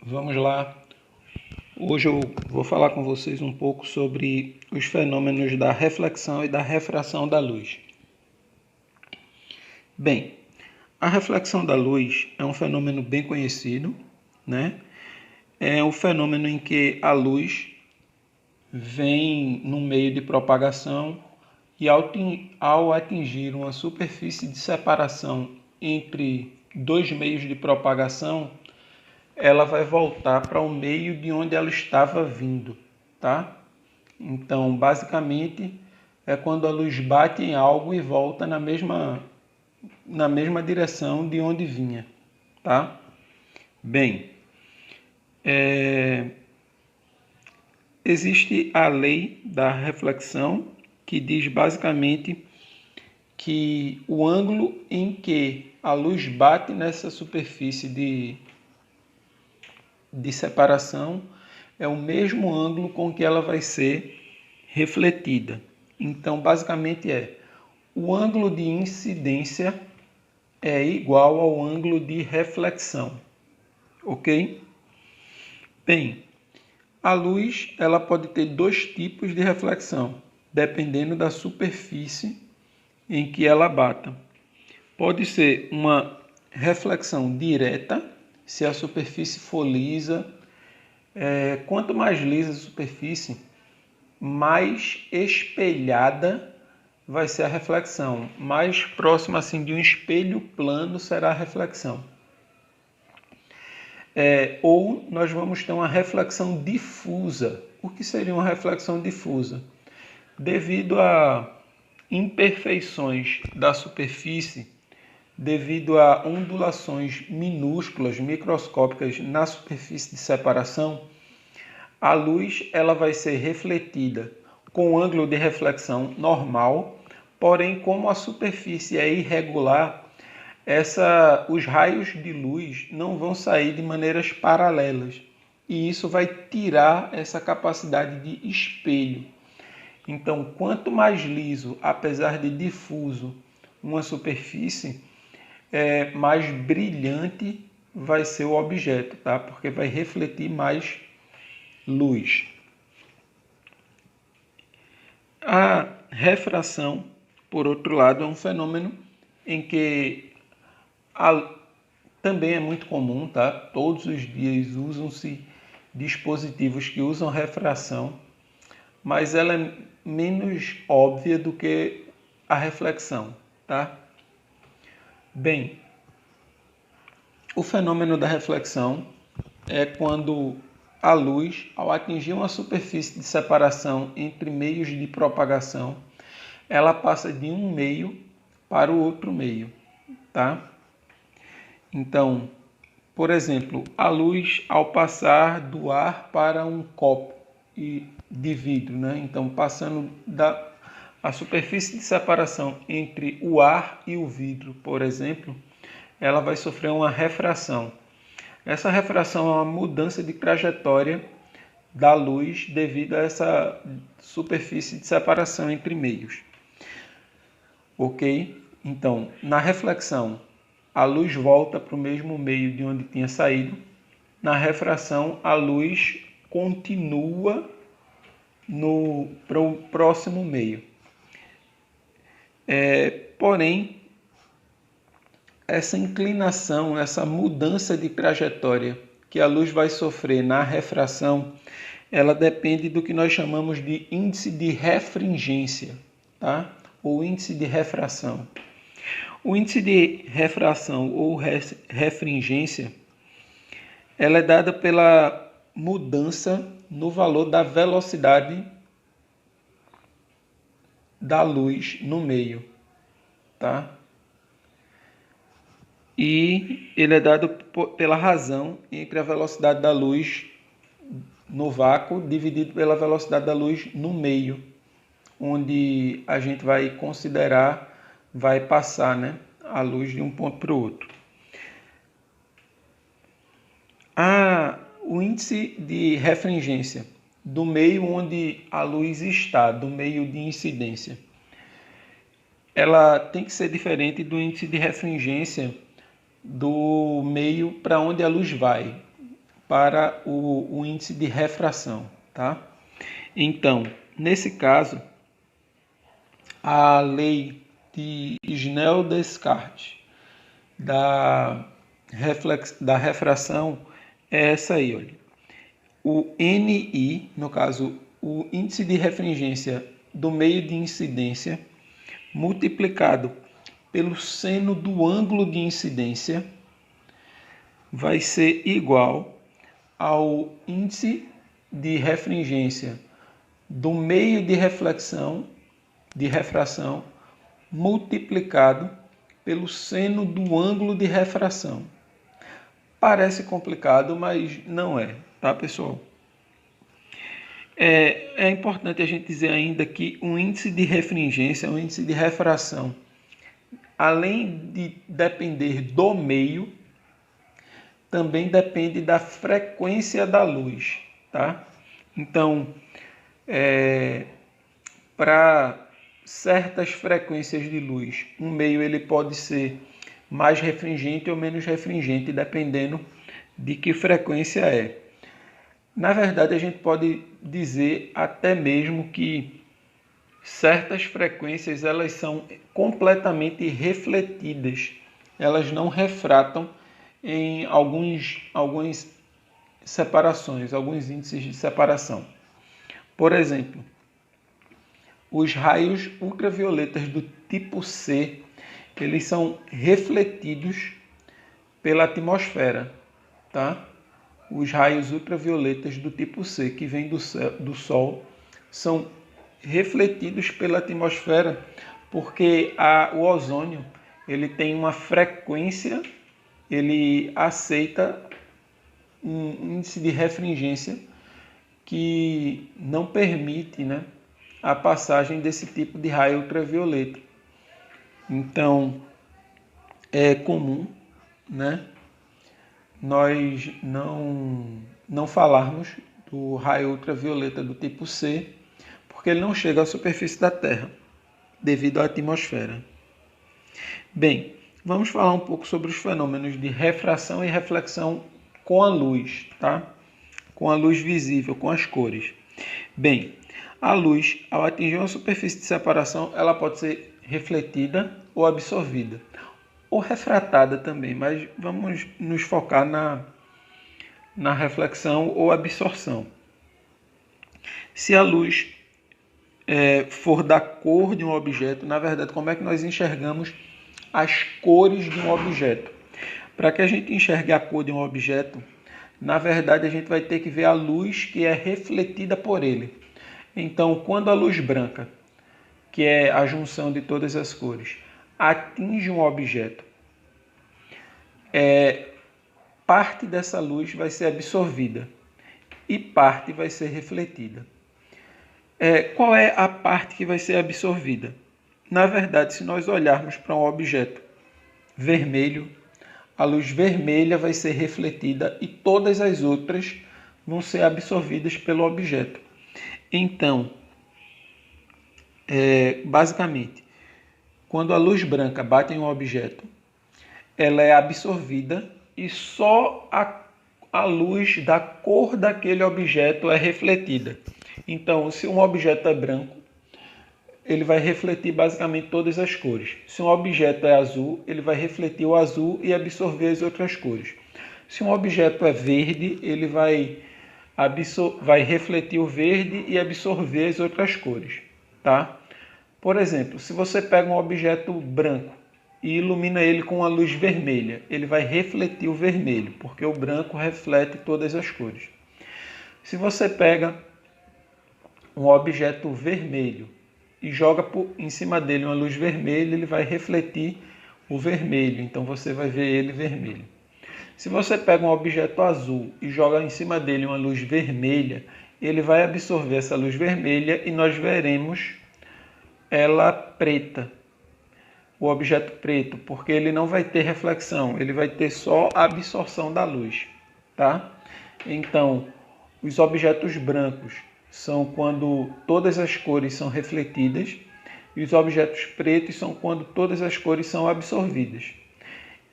Vamos lá. Hoje eu vou falar com vocês um pouco sobre os fenômenos da reflexão e da refração da luz. Bem, a reflexão da luz é um fenômeno bem conhecido, né? É um fenômeno em que a luz vem no meio de propagação e ao atingir uma superfície de separação entre dois meios de propagação, ela vai voltar para o meio de onde ela estava vindo, tá? Então, basicamente, é quando a luz bate em algo e volta na mesma direção de onde vinha, tá? Bem, existe a lei da reflexão, que diz basicamente que o ângulo em que a luz bate nessa superfície de separação é o mesmo ângulo com que ela vai ser refletida. Então, basicamente o ângulo de incidência é igual ao ângulo de reflexão, ok? Bem, a luz ela pode ter dois tipos de reflexão, dependendo da superfície em que ela bata. Pode ser uma reflexão direta, se a superfície for lisa. Quanto mais lisa a superfície, mais espelhada vai ser a reflexão. Mais próxima assim, de um espelho plano será a reflexão. Ou nós vamos ter uma reflexão difusa. O que seria uma reflexão difusa? Devido a imperfeições da superfície, devido a ondulações minúsculas, microscópicas na superfície de separação, a luz ela vai ser refletida com ângulo de reflexão normal, porém, como a superfície é irregular, os raios de luz não vão sair de maneiras paralelas, e isso vai tirar essa capacidade de espelho. Então, quanto mais liso, apesar de difuso, uma superfície, mais brilhante vai ser o objeto, tá? Porque vai refletir mais luz. A refração, por outro lado, é um fenômeno em que também é muito comum, tá? Todos os dias usam-se dispositivos que usam refração, mas ela é menos óbvia do que a reflexão, tá? Bem, o fenômeno da reflexão é quando a luz, ao atingir uma superfície de separação entre meios de propagação, ela passa de um meio para o outro meio, tá? Então, por exemplo, a luz ao passar do ar para um copo de vidro, né? Então, passando a superfície de separação entre o ar e o vidro, por exemplo, ela vai sofrer uma refração. Essa refração é uma mudança de trajetória da luz devido a essa superfície de separação entre meios. Ok? Então, na reflexão, a luz volta para o mesmo meio de onde tinha saído. Na refração, a luz continua para o próximo meio. Porém, essa inclinação, essa mudança de trajetória que a luz vai sofrer na refração, ela depende do que nós chamamos de índice de refringência, tá? Ou índice de refração. O índice de refração ou refringência, ela é dada pela mudança no valor da velocidade da luz no meio, tá? E ele é dado pela razão entre a velocidade da luz no vácuo dividido pela velocidade da luz no meio, onde a gente vai considerar, vai passar, né, a luz de um ponto para o outro. O índice de refringência do meio onde a luz está, do meio de incidência, ela tem que ser diferente do índice de refringência do meio para onde a luz vai. para o índice de refração, tá? Então, nesse caso, a lei de Snell-Descartes da refração é essa aí, olha. O NI, no caso, o índice de refringência do meio de incidência, multiplicado pelo seno do ângulo de incidência, vai ser igual ao índice de refringência do meio de refração multiplicado pelo seno do ângulo de refração. Parece complicado, mas não é, tá, pessoal? É importante a gente dizer ainda que o índice de refringência, o índice de refração, além de depender do meio, também depende da frequência da luz, tá? Então, para certas frequências de luz, um meio ele pode ser mais refringente ou menos refringente, dependendo de que frequência é. Na verdade, a gente pode dizer até mesmo que certas frequências elas são completamente refletidas, elas não refratam em algumas separações, alguns índices de separação. Por exemplo, os raios ultravioletas do tipo C, eles são refletidos pela atmosfera, tá? Os raios ultravioletas do tipo C, que vêm do Sol, são refletidos pela atmosfera porque o ozônio ele tem uma frequência, ele aceita um índice de refringência que não permite, né, a passagem desse tipo de raio ultravioleta. Então, é comum, né, nós não falarmos do raio ultravioleta do tipo C, porque ele não chega à superfície da Terra, devido à atmosfera. Bem, vamos falar um pouco sobre os fenômenos de refração e reflexão com a luz, tá? Com a luz visível, com as cores. Bem, a luz, ao atingir uma superfície de separação, ela pode ser refletida ou absorvida, ou refratada também, mas vamos nos focar na reflexão ou absorção. Se a luz for da cor de um objeto, na verdade, como é que nós enxergamos as cores de um objeto? Para que a gente enxergue a cor de um objeto, na verdade, a gente vai ter que ver a luz que é refletida por ele. Então, quando a luz branca, que é a junção de todas as cores, atinge um objeto, parte dessa luz vai ser absorvida e parte vai ser refletida. Qual é a parte que vai ser absorvida? Na verdade, se nós olharmos para um objeto vermelho, a luz vermelha vai ser refletida e todas as outras vão ser absorvidas pelo objeto. Então, basicamente, quando a luz branca bate em um objeto, ela é absorvida e só a luz da cor daquele objeto é refletida. Então, se um objeto é branco, ele vai refletir basicamente todas as cores. Se um objeto é azul, ele vai refletir o azul e absorver as outras cores. Se um objeto é verde, ele vai refletir o verde e absorver as outras cores, tá? Por exemplo, se você pega um objeto branco e ilumina ele com a luz vermelha, ele vai refletir o vermelho, porque o branco reflete todas as cores. Se você pega um objeto vermelho e joga em cima dele uma luz vermelha, ele vai refletir o vermelho, então você vai ver ele vermelho. Se você pega um objeto azul e joga em cima dele uma luz vermelha, ele vai absorver essa luz vermelha e nós veremos ela preta, o objeto preto, porque ele não vai ter reflexão, ele vai ter só a absorção da luz, tá? Então, os objetos brancos são quando todas as cores são refletidas e os objetos pretos são quando todas as cores são absorvidas.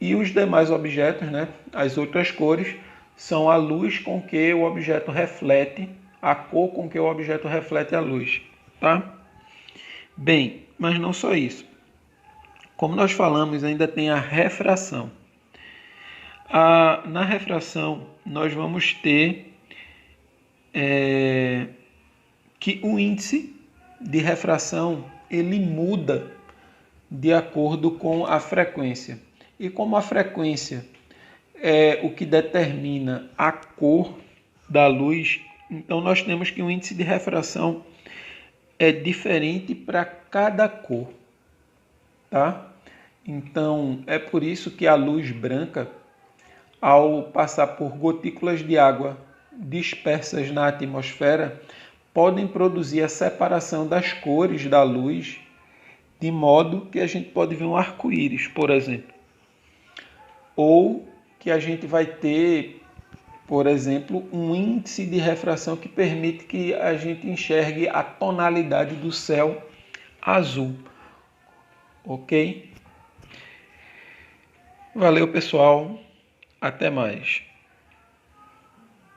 E os demais objetos, né, as outras cores, são a luz com que o objeto reflete, a cor com que o objeto reflete a luz, tá? Bem, mas não só isso. Como nós falamos, ainda tem a refração. Na refração, nós vamos ter que o índice de refração ele muda de acordo com a frequência. E como a frequência é o que determina a cor da luz, então nós temos que o índice de refração é diferente para cada cor, tá? Então é por isso que a luz branca, ao passar por gotículas de água dispersas na atmosfera, podem produzir a separação das cores da luz, de modo que a gente pode ver um arco-íris, por exemplo. Ou que a gente vai ter, por exemplo, um índice de refração que permite que a gente enxergue a tonalidade do céu azul. Ok? Valeu, pessoal. Até mais.